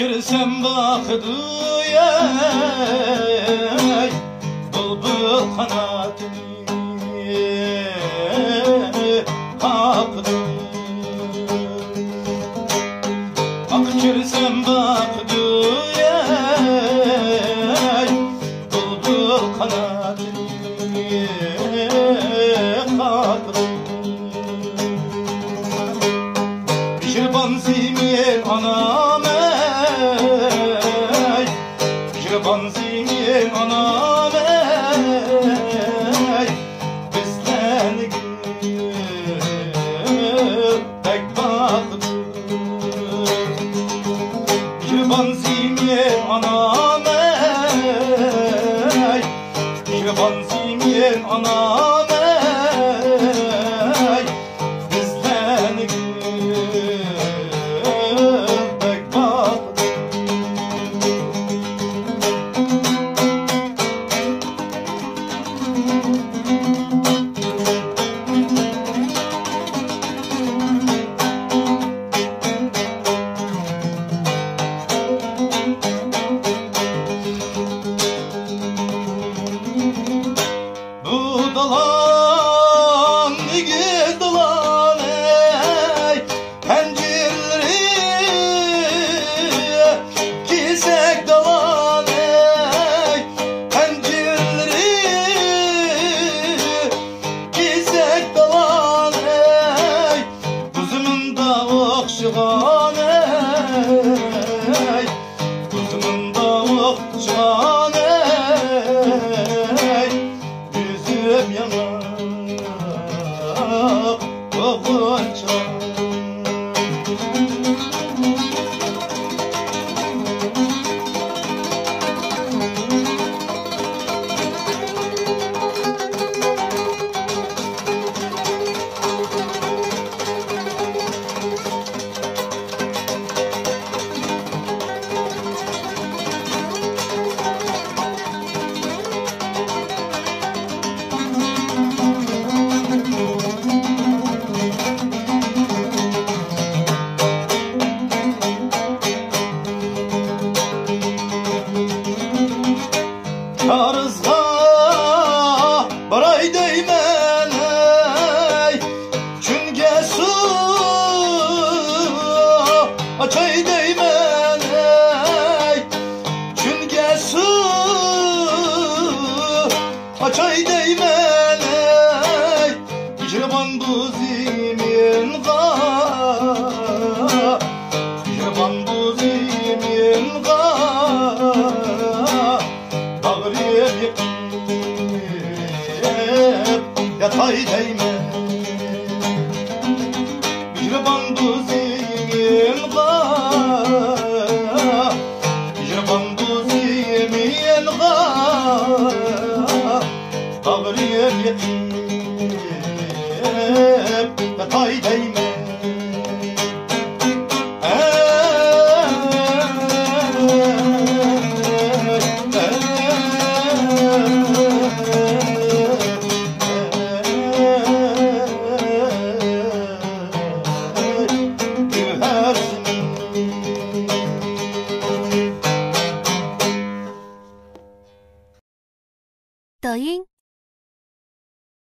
Kirsem bakdıya bulbul kanatını kaptı. Ak kirsem bakdıya bulbul kanatını kaptı. Şirban zimin anam ey, şirban zimin anam ey, bizden pek baktı. Şirban zimin anam ey, şirban zimin anam ey, bizden dalan iki dalan ey, pencirleri kisek dalan ey, pencirleri kisek dalan ey, kuzumun da okşuğan ey, kuzumun da okşuğan ey, yanak kokunca. Karızga baray değmen ey, çünge su açay değmen ey, çünge su açay değmen ey, şirban buzimin ga, şirban buzimin ga, yatay değme, şirban buzimin ga, şirban buzimin ga, ağrıyım yatay değme.抖音